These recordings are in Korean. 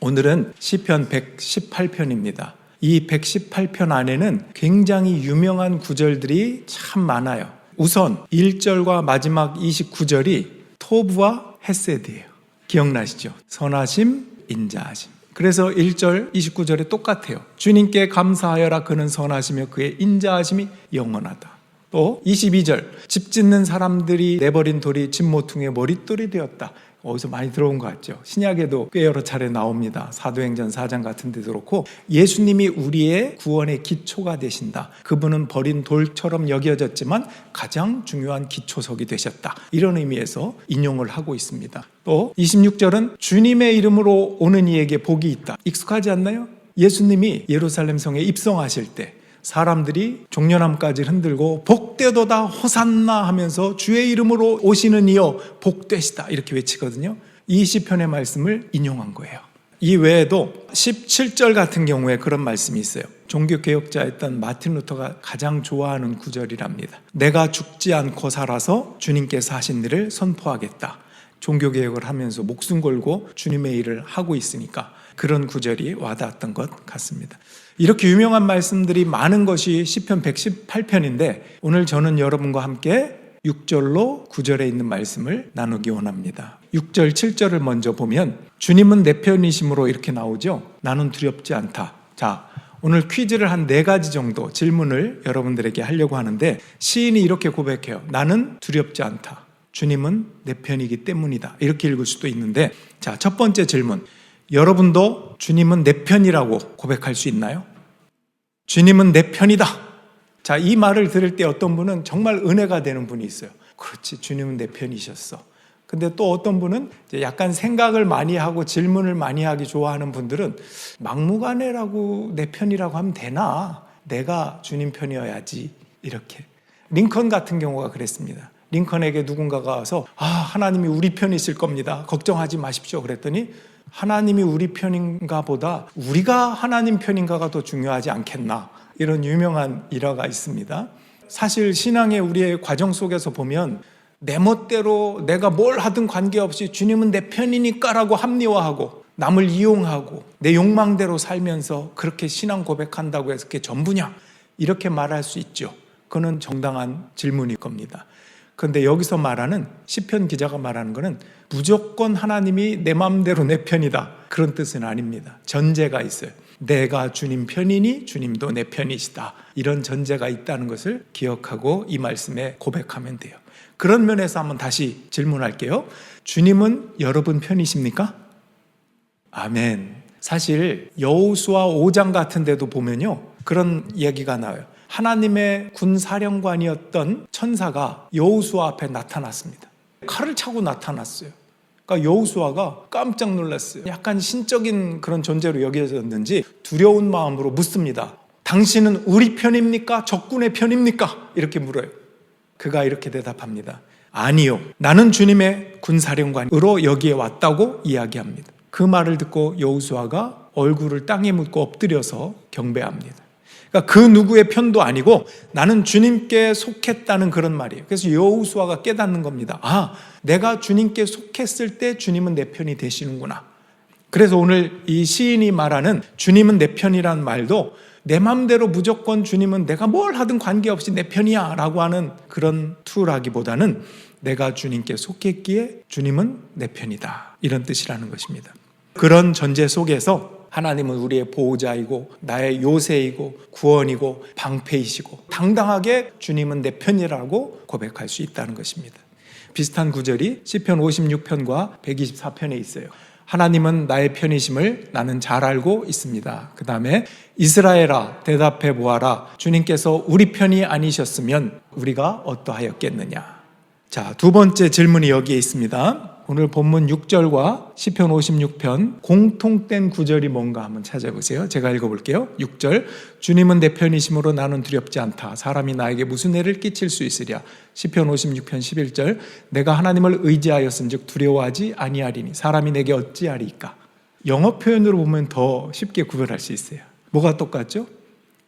오늘은 시편 118편입니다. 이 118편 안에는 굉장히 유명한 구절들이 참 많아요. 우선 1절과 마지막 29절이 토브와 헤세드예요. 기억나시죠? 선하심, 인자하심. 그래서 1절, 29절에 똑같아요. 주님께 감사하여라. 그는 선하시며 그의 인자하심이 영원하다. 또 22절, 집 짓는 사람들이 내버린 돌이 집 모퉁이의 머릿돌이 되었다. 어디서 많이 들어온 것 같죠? 신약에도 꽤 여러 차례 나옵니다. 사도행전 4장 같은 데도 그렇고, 예수님이 우리의 구원의 기초가 되신다. 그분은 버린 돌처럼 여겨졌지만 가장 중요한 기초석이 되셨다. 이런 의미에서 인용을 하고 있습니다. 또 26절은 주님의 이름으로 오는 이에게 복이 있다. 익숙하지 않나요? 예수님이 예루살렘 성에 입성하실 때 사람들이 종려나무까지 흔들고 복되도다 호산나 하면서 주의 이름으로 오시는 이여 복되시다 이렇게 외치거든요. 이 시편의 말씀을 인용한 거예요. 이 외에도 17절 같은 경우에 그런 말씀이 있어요. 종교개혁자였던 마틴 루터가 가장 좋아하는 구절이랍니다. 내가 죽지 않고 살아서 주님께서 하신 일을 선포하겠다. 종교개혁을 하면서 목숨 걸고 주님의 일을 하고 있으니까 그런 구절이 와닿았던 것 같습니다. 이렇게 유명한 말씀들이 많은 것이 시편 118편인데 오늘 저는 여러분과 함께 6절로 9절에 있는 말씀을 나누기 원합니다. 6절, 7절을 먼저 보면 주님은 내 편이심으로 이렇게 나오죠. 나는 두렵지 않다. 자, 오늘 퀴즈를 한 4가지 정도 질문을 여러분들에게 하려고 하는데 시인이 이렇게 고백해요. 나는 두렵지 않다. 주님은 내 편이기 때문이다. 이렇게 읽을 수도 있는데, 자, 첫 번째 질문. 여러분도 주님은 내 편이라고 고백할 수 있나요? 주님은 내 편이다. 자, 이 말을 들을 때 어떤 분은 정말 은혜가 되는 분이 있어요. 그렇지, 주님은 내 편이셨어. 근데 또 어떤 분은 약간 생각을 많이 하고 질문을 많이 하기 좋아하는 분들은 막무가내라고 내 편이라고 하면 되나? 내가 주님 편이어야지. 이렇게. 링컨 같은 경우가 그랬습니다. 링컨에게 누군가가 와서 하나님이 우리 편이실 겁니다. 걱정하지 마십시오. 그랬더니 하나님이 우리 편인가 보다 우리가 하나님 편인가가 더 중요하지 않겠나. 이런 유명한 일화가 있습니다. 사실 신앙의 우리의 과정 속에서 보면 내 멋대로 내가 뭘 하든 관계없이 주님은 내 편이니까 라고 합리화하고 남을 이용하고 내 욕망대로 살면서 그렇게 신앙 고백한다고 해서 그게 전부냐? 이렇게 말할 수 있죠. 그건 정당한 질문일 겁니다. 그런데 여기서 말하는 시편 기자가 말하는 것은 무조건 하나님이 내 마음대로 내 편이다. 그런 뜻은 아닙니다. 전제가 있어요. 내가 주님 편이니 주님도 내 편이시다. 이런 전제가 있다는 것을 기억하고 이 말씀에 고백하면 돼요. 그런 면에서 한번 다시 질문할게요. 주님은 여러분 편이십니까? 아멘. 사실 여호수아 5장 같은 데도 보면요. 그런 얘기가 나와요. 하나님의 군사령관이었던 천사가 여호수아 앞에 나타났습니다. 칼을 차고 나타났어요. 그러니까 여호수아가 깜짝 놀랐어요. 약간 신적인 그런 존재로 여겨졌는지 두려운 마음으로 묻습니다. 당신은 우리 편입니까? 적군의 편입니까? 이렇게 물어요. 그가 이렇게 대답합니다. 아니요. 나는 주님의 군사령관으로 여기에 왔다고 이야기합니다. 그 말을 듣고 여호수아가 얼굴을 땅에 묻고 엎드려서 경배합니다. 그러니까 그 누구의 편도 아니고 나는 주님께 속했다는 그런 말이에요. 그래서 여호수아가 깨닫는 겁니다. 내가 주님께 속했을 때 주님은 내 편이 되시는구나. 그래서 오늘 이 시인이 말하는 주님은 내 편이라는 말도 내 마음대로 무조건 주님은 내가 뭘 하든 관계없이 내 편이야 라고 하는 그런 투라기보다는 내가 주님께 속했기에 주님은 내 편이다. 이런 뜻이라는 것입니다. 그런 전제 속에서 하나님은 우리의 보호자이고 나의 요새이고 구원이고 방패이시고 당당하게 주님은 내 편이라고 고백할 수 있다는 것입니다. 비슷한 구절이 시편 56편과 124편에 있어요. 하나님은 나의 편이심을 나는 잘 알고 있습니다. 그 다음에 이스라엘아 대답해 보아라. 주님께서 우리 편이 아니셨으면 우리가 어떠하였겠느냐. 자, 두 번째 질문이 여기에 있습니다. 오늘 본문 6절과 시편 56편 공통된 구절이 뭔가 한번 찾아보세요. 제가 읽어볼게요. 6절 주님은 내 편이심으로 나는 두렵지 않다. 사람이 나에게 무슨 해를 끼칠 수 있으랴. 시편 56편 11절 내가 하나님을 의지하였은즉 두려워하지 아니하리니 사람이 내게 어찌하리이까. 영어 표현으로 보면 더 쉽게 구별할 수 있어요. 뭐가 똑같죠?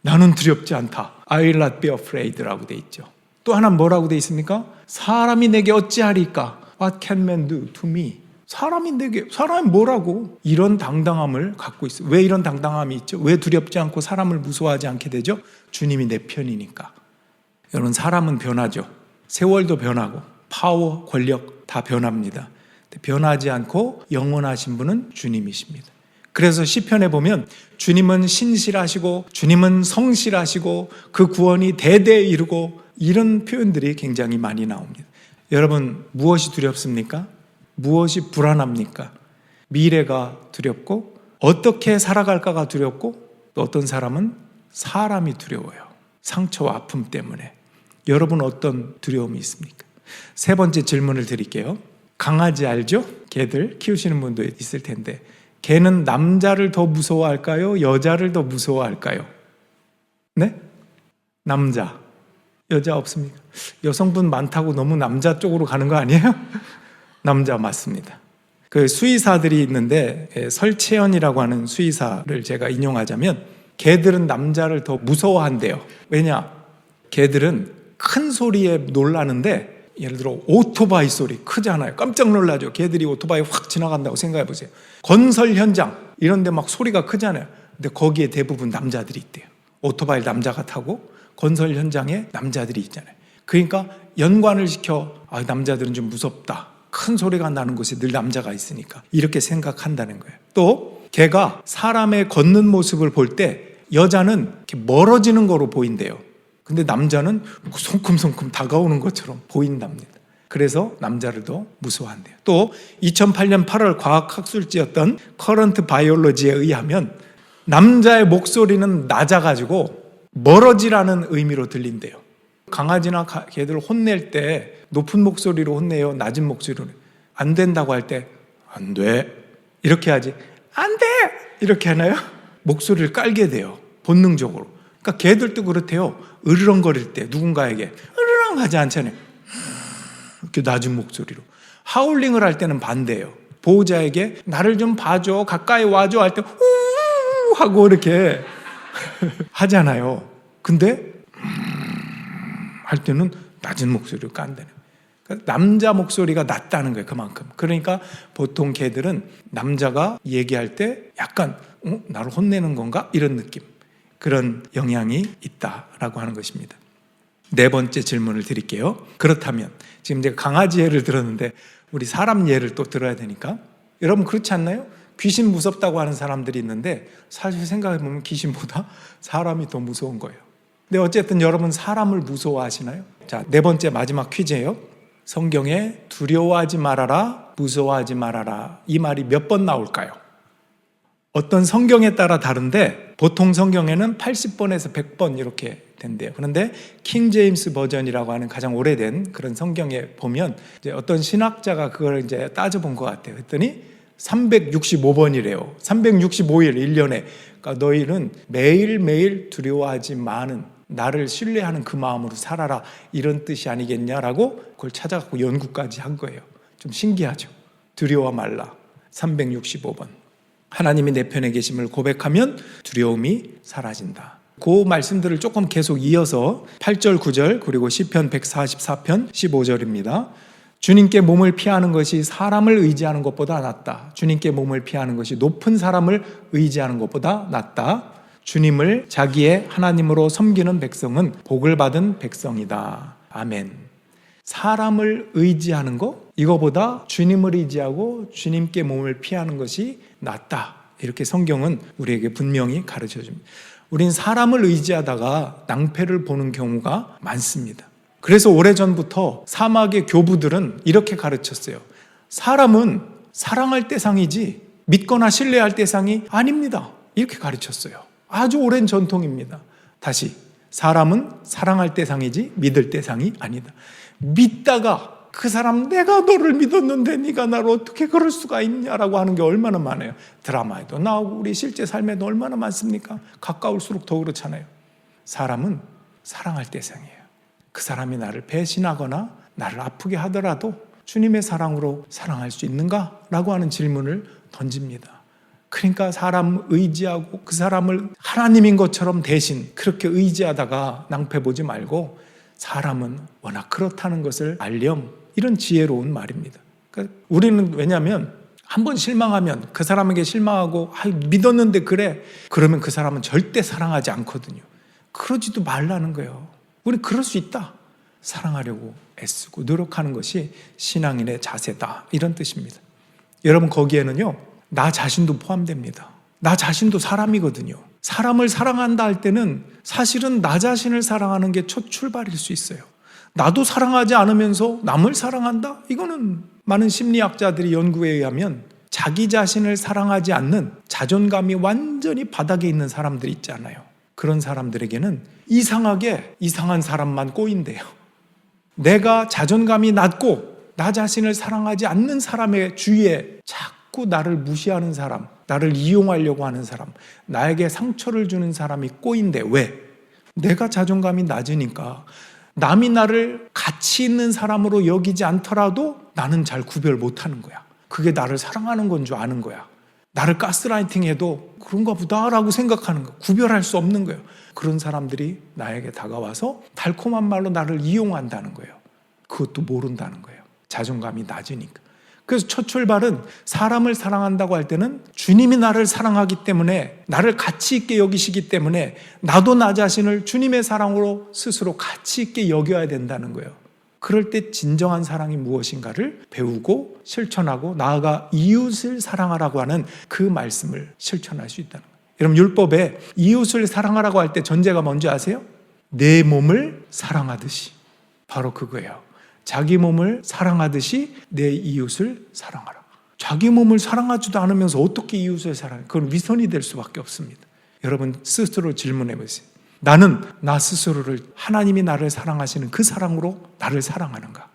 나는 두렵지 않다. I will not be afraid라고 돼 있죠. 또 하나 뭐라고 돼 있습니까? 사람이 내게 어찌하리이까. What can man do to me? 사람이 뭐라고? 이런 당당함을 갖고 있어요. 왜 이런 당당함이 있죠? 왜 두렵지 않고 사람을 무서워하지 않게 되죠? 주님이 내 편이니까. 여러분, 사람은 변하죠. 세월도 변하고 파워, 권력 다 변합니다. 변하지 않고 영원하신 분은 주님이십니다. 그래서 시편에 보면 주님은 신실하시고 주님은 성실하시고 그 구원이 대대에 이르고 이런 표현들이 굉장히 많이 나옵니다. 여러분, 무엇이 두렵습니까? 무엇이 불안합니까? 미래가 두렵고 어떻게 살아갈까가 두렵고 또 어떤 사람은 사람이 두려워요. 상처와 아픔 때문에. 여러분, 어떤 두려움이 있습니까? 세 번째 질문을 드릴게요. 강아지 알죠? 개들 키우시는 분도 있을 텐데 개는 남자를 더 무서워할까요? 여자를 더 무서워할까요? 네? 남자. 여자 없습니까? 여성분 많다고 너무 남자 쪽으로 가는 거 아니에요? 남자 맞습니다. 그 수의사들이 있는데 설채연이라고 하는 수의사를 제가 인용하자면 개들은 남자를 더 무서워한대요. 왜냐? 개들은 큰 소리에 놀라는데 예를 들어 오토바이 소리 크잖아요. 깜짝 놀라죠. 개들이 오토바이 확 지나간다고 생각해 보세요. 건설 현장 이런 데 막 소리가 크잖아요. 근데 거기에 대부분 남자들이 있대요. 오토바이를 남자가 타고 건설 현장에 남자들이 있잖아요. 그러니까 연관을 시켜 남자들은 좀 무섭다. 큰 소리가 나는 곳에 늘 남자가 있으니까 이렇게 생각한다는 거예요. 또 개가 사람의 걷는 모습을 볼 때 여자는 이렇게 멀어지는 거로 보인대요. 근데 남자는 성큼성큼 다가오는 것처럼 보인답니다. 그래서 남자를 더 무서워한대요. 또 2008년 8월 과학학술지였던 커런트 바이올로지에 의하면 남자의 목소리는 낮아가지고 멀어지라는 의미로 들린대요. 강아지나 개들 혼낼 때 높은 목소리로 혼내요? 낮은 목소리로? 안 된다고 할 때 안 돼 이렇게 하지 안 돼 이렇게 하나요? 목소리를 깔게 돼요. 본능적으로. 그러니까 개들도 그렇대요. 으르렁거릴 때 누군가에게 으르렁 하지 않잖아요. 이렇게 낮은 목소리로. 하울링을 할 때는 반대예요. 보호자에게 나를 좀 봐줘, 가까이 와줘 할 때 우 하고 이렇게 하잖아요. 근데 할 때는 낮은 목소리로 깐다는 거예요. 그러니까 남자 목소리가 낮다는 거예요. 그만큼. 그러니까 보통 개들은 남자가 얘기할 때 약간 나를 혼내는 건가? 이런 느낌. 그런 영향이 있다라고 하는 것입니다. 네 번째 질문을 드릴게요. 그렇다면 지금 제가 강아지 예를 들었는데 우리 사람 예를 또 들어야 되니까 여러분 그렇지 않나요? 귀신 무섭다고 하는 사람들이 있는데 사실 생각해보면 귀신보다 사람이 더 무서운 거예요. 근데 어쨌든 여러분 사람을 무서워하시나요? 자, 네 번째 마지막 퀴즈예요. 성경에 두려워하지 말아라, 무서워하지 말아라 이 말이 몇 번 나올까요? 어떤 성경에 따라 다른데 보통 성경에는 80번에서 100번 이렇게 된대요. 그런데 킹 제임스 버전이라고 하는 가장 오래된 그런 성경에 보면 이제 어떤 신학자가 그걸 이제 따져본 것 같아요. 그랬더니 365번이래요. 365일 1년에. 그러니까 너희는 매일매일 두려워하지 마는 나를 신뢰하는 그 마음으로 살아라 이런 뜻이 아니겠냐라고 그걸 찾아갖고 연구까지 한 거예요. 좀 신기하죠. 두려워 말라. 365번. 하나님이 내 편에 계심을 고백하면 두려움이 사라진다. 그 말씀들을 조금 계속 이어서 8절, 9절 그리고 시편 144편 15절입니다. 주님께 몸을 피하는 것이 사람을 의지하는 것보다 낫다. 주님께 몸을 피하는 것이 높은 사람을 의지하는 것보다 낫다. 주님을 자기의 하나님으로 섬기는 백성은 복을 받은 백성이다. 아멘. 사람을 의지하는 것, 이거보다 주님을 의지하고 주님께 몸을 피하는 것이 낫다. 이렇게 성경은 우리에게 분명히 가르쳐 줍니다. 우린 사람을 의지하다가 낭패를 보는 경우가 많습니다. 그래서 오래전부터 사막의 교부들은 이렇게 가르쳤어요. 사람은 사랑할 대상이지 믿거나 신뢰할 대상이 아닙니다. 이렇게 가르쳤어요. 아주 오랜 전통입니다. 다시, 사람은 사랑할 대상이지 믿을 대상이 아니다. 믿다가 그 사람 내가 너를 믿었는데 네가 나를 어떻게 그럴 수가 있냐라고 하는 게 얼마나 많아요. 드라마에도 나오고 우리 실제 삶에도 얼마나 많습니까? 가까울수록 더 그렇잖아요. 사람은 사랑할 대상이에요. 그 사람이 나를 배신하거나 나를 아프게 하더라도 주님의 사랑으로 사랑할 수 있는가? 라고 하는 질문을 던집니다. 그러니까 사람 의지하고 그 사람을 하나님인 것처럼 대신 그렇게 의지하다가 낭패 보지 말고 사람은 워낙 그렇다는 것을 알렴, 이런 지혜로운 말입니다. 그러니까 우리는 왜냐하면 한번 실망하면 그 사람에게 실망하고 믿었는데 그래, 그러면 그 사람은 절대 사랑하지 않거든요. 그러지도 말라는 거예요. 우리 그럴 수 있다. 사랑하려고 애쓰고 노력하는 것이 신앙인의 자세다, 이런 뜻입니다. 여러분, 거기에는요 나 자신도 포함됩니다. 나 자신도 사람이거든요. 사람을 사랑한다 할 때는 사실은 나 자신을 사랑하는 게 첫 출발일 수 있어요. 나도 사랑하지 않으면서 남을 사랑한다? 이거는 많은 심리학자들이 연구에 의하면 자기 자신을 사랑하지 않는, 자존감이 완전히 바닥에 있는 사람들이 있잖아요. 그런 사람들에게는 이상하게 이상한 사람만 꼬인대요. 내가 자존감이 낮고 나 자신을 사랑하지 않는 사람의 주위에 자꾸 나를 무시하는 사람, 나를 이용하려고 하는 사람, 나에게 상처를 주는 사람이 꼬인대. 왜? 내가 자존감이 낮으니까 남이 나를 가치 있는 사람으로 여기지 않더라도 나는 잘 구별 못하는 거야. 그게 나를 사랑하는 건 줄 아는 거야. 나를 가스라이팅해도 그런가 보다라고 생각하는 거야. 구별할 수 없는 거예요. 그런 사람들이 나에게 다가와서 달콤한 말로 나를 이용한다는 거예요. 그것도 모른다는 거예요. 자존감이 낮으니까. 그래서 첫 출발은 사람을 사랑한다고 할 때는 주님이 나를 사랑하기 때문에, 나를 가치 있게 여기시기 때문에 나도 나 자신을 주님의 사랑으로 스스로 가치 있게 여겨야 된다는 거예요. 그럴 때 진정한 사랑이 무엇인가를 배우고 실천하고, 나아가 이웃을 사랑하라고 하는 그 말씀을 실천할 수 있다는 거예요. 여러분, 율법에 이웃을 사랑하라고 할 때 전제가 뭔지 아세요? 내 몸을 사랑하듯이. 바로 그거예요. 자기 몸을 사랑하듯이 내 이웃을 사랑하라. 자기 몸을 사랑하지도 않으면서 어떻게 이웃을 사랑해? 그건 위선이 될 수밖에 없습니다. 여러분, 스스로 질문해 보세요. 나는 나 스스로를 하나님이 나를 사랑하시는 그 사랑으로 나를 사랑하는가?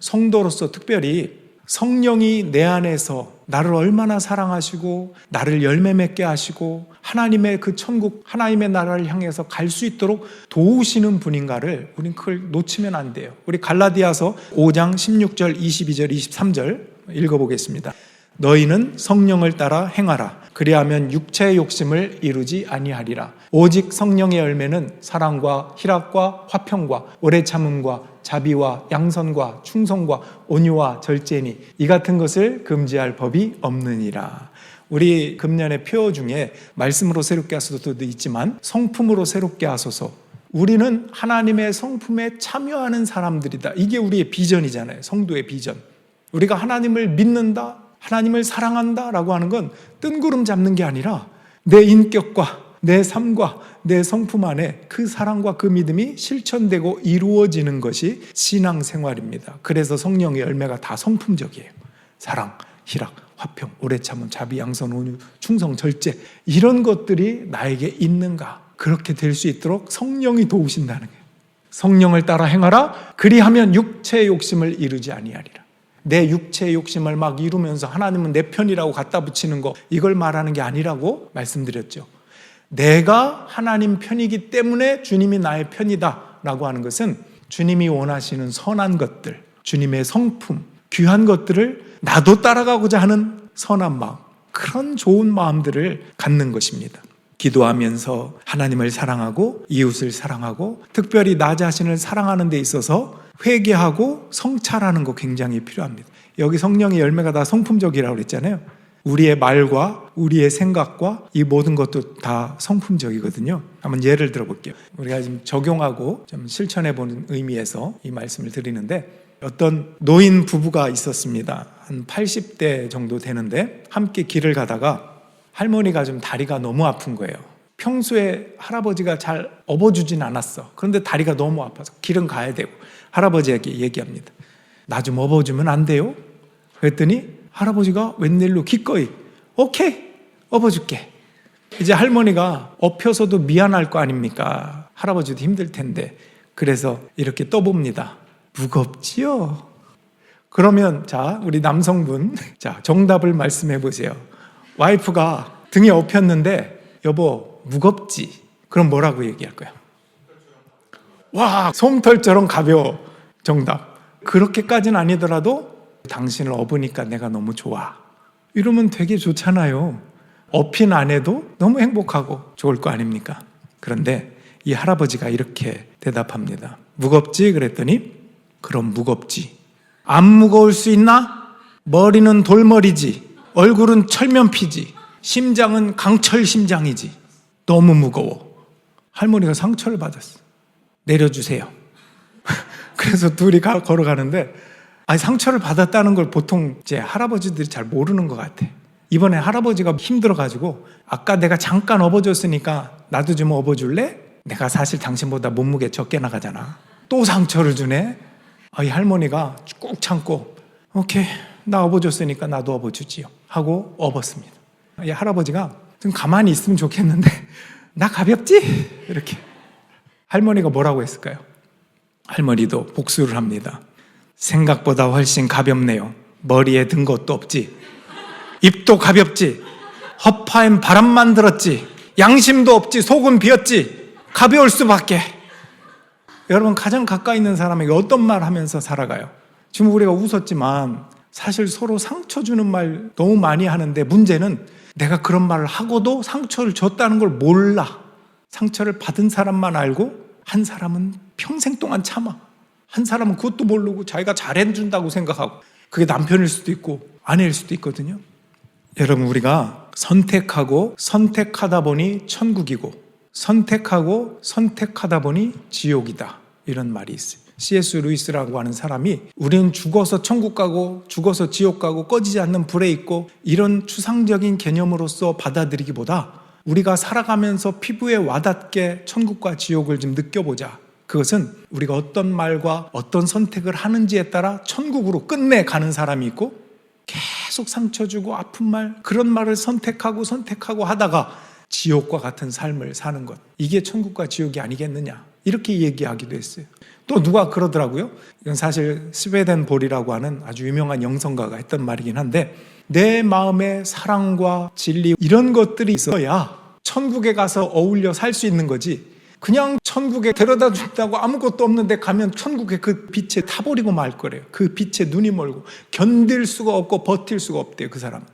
성도로서 특별히 성령이 내 안에서 나를 얼마나 사랑하시고 나를 열매 맺게 하시고 하나님의 그 천국, 하나님의 나라를 향해서 갈 수 있도록 도우시는 분인가를 우린 그걸 놓치면 안 돼요. 우리 갈라디아서 5장 16절, 22절, 23절 읽어보겠습니다. 너희는 성령을 따라 행하라. 그리하면 육체의 욕심을 이루지 아니하리라. 오직 성령의 열매는 사랑과 희락과 화평과 오래 참음과 자비와 양선과 충성과 온유와 절제니 이 같은 것을 금지할 법이 없느니라. 우리 금년의 표어 중에 말씀으로 새롭게 하소서도 있지만 성품으로 새롭게 하소서. 우리는 하나님의 성품에 참여하는 사람들이다. 이게 우리의 비전이잖아요. 성도의 비전. 우리가 하나님을 믿는다, 하나님을 사랑한다 라고 하는 건 뜬구름 잡는 게 아니라 내 인격과 내 삶과 내 성품 안에 그 사랑과 그 믿음이 실천되고 이루어지는 것이 신앙생활입니다. 그래서 성령의 열매가 다 성품적이에요. 사랑, 희락, 화평, 오래 참음, 자비, 양선, 온유, 충성, 절제, 이런 것들이 나에게 있는가? 그렇게 될 수 있도록 성령이 도우신다는 거예요. 성령을 따라 행하라. 그리하면 육체의 욕심을 이루지 아니하리라. 내 육체의 욕심을 막 이루면서 하나님은 내 편이라고 갖다 붙이는 거, 이걸 말하는 게 아니라고 말씀드렸죠. 내가 하나님 편이기 때문에 주님이 나의 편이다 라고 하는 것은 주님이 원하시는 선한 것들, 주님의 성품, 귀한 것들을 나도 따라가고자 하는 선한 마음, 그런 좋은 마음들을 갖는 것입니다. 기도하면서 하나님을 사랑하고 이웃을 사랑하고 특별히 나 자신을 사랑하는 데 있어서 회개하고 성찰하는 거 굉장히 필요합니다. 여기 성령의 열매가 다 성품적이라고 그랬잖아요. 우리의 말과 우리의 생각과 이 모든 것도 다 성품적이거든요. 한번 예를 들어볼게요. 우리가 지금 적용하고 좀 실천해보는 의미에서 이 말씀을 드리는데, 어떤 노인 부부가 있었습니다. 한 80대 정도 되는데 함께 길을 가다가 할머니가 좀 다리가 너무 아픈 거예요. 평소에 할아버지가 잘 업어주진 않았어. 그런데 다리가 너무 아파서 길은 가야 되고 할아버지에게 얘기합니다. 나 좀 업어주면 안 돼요? 그랬더니 할아버지가 웬일로 기꺼이 오케이, 업어줄게. 이제 할머니가 업혀서도 미안할 거 아닙니까? 할아버지도 힘들 텐데. 그래서 이렇게 떠봅니다. 무겁지요? 그러면 자, 우리 남성분, 자, 정답을 말씀해 보세요. 와이프가 등에 업혔는데 여보 무겁지? 그럼 뭐라고 얘기할 거야? 와, 솜털처럼 가벼워. 정답. 그렇게까지는 아니더라도 당신을 업으니까 내가 너무 좋아. 이러면 되게 좋잖아요. 업힌 아내도 너무 행복하고 좋을 거 아닙니까? 그런데 이 할아버지가 이렇게 대답합니다. 무겁지? 그랬더니 그럼 무겁지. 안 무거울 수 있나? 머리는 돌머리지. 얼굴은 철면피지, 심장은 강철 심장이지. 너무 무거워. 할머니가 상처를 받았어. 내려주세요. 그래서 둘이 걸어가는데, 상처를 받았다는 걸 보통 이제 할아버지들이 잘 모르는 것 같아. 이번에 할아버지가 힘들어가지고, 아까 내가 잠깐 업어줬으니까 나도 좀 업어줄래? 내가 사실 당신보다 몸무게 적게 나가잖아. 또 상처를 주네. 이 할머니가 꾹 참고, 오케이, 나 업어줬으니까 나도 업어주지요 하고 업었습니다. 이 할아버지가 좀 가만히 있으면 좋겠는데 나 가볍지? 이렇게. 할머니가 뭐라고 했을까요? 할머니도 복수를 합니다. 생각보다 훨씬 가볍네요. 머리에 든 것도 없지. 입도 가볍지. 허파엔 바람만 들었지. 양심도 없지. 속은 비었지. 가벼울 수밖에. 여러분, 가장 가까이 있는 사람에게 어떤 말 하면서 살아가요? 지금 우리가 웃었지만 사실 서로 상처 주는 말 너무 많이 하는데, 문제는 내가 그런 말을 하고도 상처를 줬다는 걸 몰라. 상처를 받은 사람만 알고, 한 사람은 평생 동안 참아. 한 사람은 그것도 모르고 자기가 잘해준다고 생각하고, 그게 남편일 수도 있고 아내일 수도 있거든요. 여러분, 우리가 선택하고 선택하다 보니 천국이고, 선택하고 선택하다 보니 지옥이다, 이런 말이 있어요. C.S. 루이스라고 하는 사람이, 우리는 죽어서 천국 가고 죽어서 지옥 가고 꺼지지 않는 불에 있고, 이런 추상적인 개념으로서 받아들이기보다 우리가 살아가면서 피부에 와닿게 천국과 지옥을 좀 느껴보자. 그것은 우리가 어떤 말과 어떤 선택을 하는지에 따라 천국으로 끝내 가는 사람이 있고, 계속 상처 주고 아픈 말, 그런 말을 선택하고 하다가 지옥과 같은 삶을 사는 것, 이게 천국과 지옥이 아니겠느냐, 이렇게 얘기하기도 했어요. 또 누가 그러더라고요. 이건 사실 스웨덴볼이라고 하는 아주 유명한 영성가가 했던 말이긴 한데, 내 마음에 사랑과 진리, 이런 것들이 있어야 천국에 가서 어울려 살 수 있는 거지, 그냥 천국에 데려다 준다고 아무것도 없는데 가면 천국의 그 빛에 타버리고 말 거래요. 그 빛에 눈이 멀고 견딜 수가 없고 버틸 수가 없대요, 그 사람은.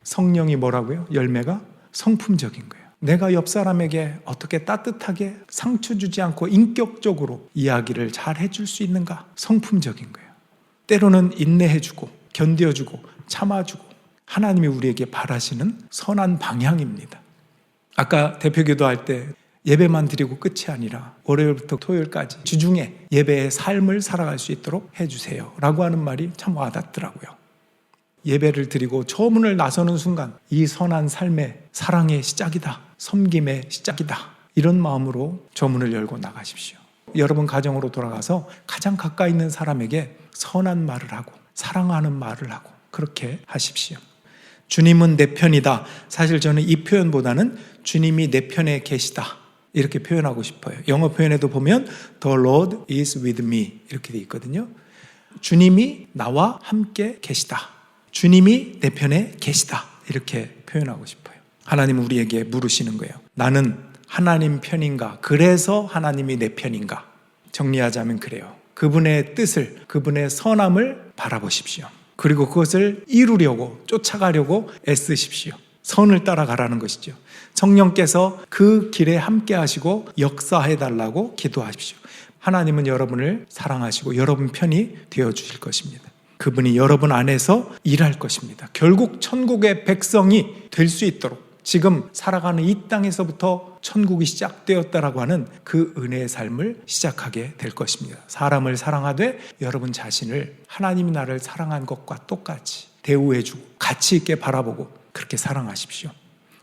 성령이 뭐라고요? 열매가 성품적인 거예요. 내가 옆 사람에게 어떻게 따뜻하게 상처 주지 않고 인격적으로 이야기를 잘 해줄 수 있는가? 성품적인 거예요. 때로는 인내해주고 견뎌주고 참아주고, 하나님이 우리에게 바라시는 선한 방향입니다. 아까 대표 기도할 때 예배만 드리고 끝이 아니라 월요일부터 토요일까지 주중에 예배의 삶을 살아갈 수 있도록 해주세요 라고 하는 말이 참 와닿더라고요. 예배를 드리고 처문을 나서는 순간, 이 선한 삶의 사랑의 시작이다, 섬김의 시작이다, 이런 마음으로 저문을 열고 나가십시오. 여러분 가정으로 돌아가서 가장 가까이 있는 사람에게 선한 말을 하고 사랑하는 말을 하고 그렇게 하십시오. 주님은 내 편이다. 사실 저는 이 표현보다는 주님이 내 편에 계시다, 이렇게 표현하고 싶어요. 영어 표현에도 보면 The Lord is with me 이렇게 돼 있거든요. 주님이 나와 함께 계시다, 주님이 내 편에 계시다, 이렇게 표현하고 싶어요. 하나님은 우리에게 물으시는 거예요. 나는 하나님 편인가? 그래서 하나님이 내 편인가? 정리하자면 그래요. 그분의 뜻을, 그분의 선함을 바라보십시오. 그리고 그것을 이루려고, 쫓아가려고 애쓰십시오. 선을 따라가라는 것이죠. 성령께서 그 길에 함께 하시고 역사해달라고 기도하십시오. 하나님은 여러분을 사랑하시고 여러분 편이 되어주실 것입니다. 그분이 여러분 안에서 일할 것입니다. 결국 천국의 백성이 될 수 있도록 지금 살아가는 이 땅에서부터 천국이 시작되었다라고 하는 그 은혜의 삶을 시작하게 될 것입니다. 사람을 사랑하되 여러분 자신을 하나님이 나를 사랑한 것과 똑같이 대우해주고 가치 있게 바라보고 그렇게 사랑하십시오.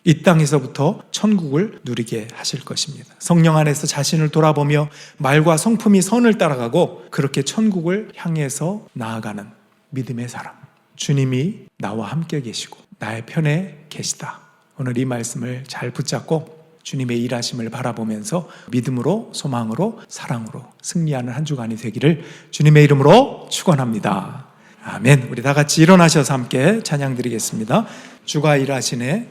이 땅에서부터 천국을 누리게 하실 것입니다. 성령 안에서 자신을 돌아보며 말과 성품이 선을 따라가고 그렇게 천국을 향해서 나아가는 믿음의 사람, 주님이 나와 함께 계시고 나의 편에 계시다. 오늘 이 말씀을 잘 붙잡고 주님의 일하심을 바라보면서 믿음으로, 소망으로, 사랑으로 승리하는 한 주간이 되기를 주님의 이름으로 축원합니다. 아멘. 우리 다 같이 일어나셔서 함께 찬양 드리겠습니다. 주가 일하시네.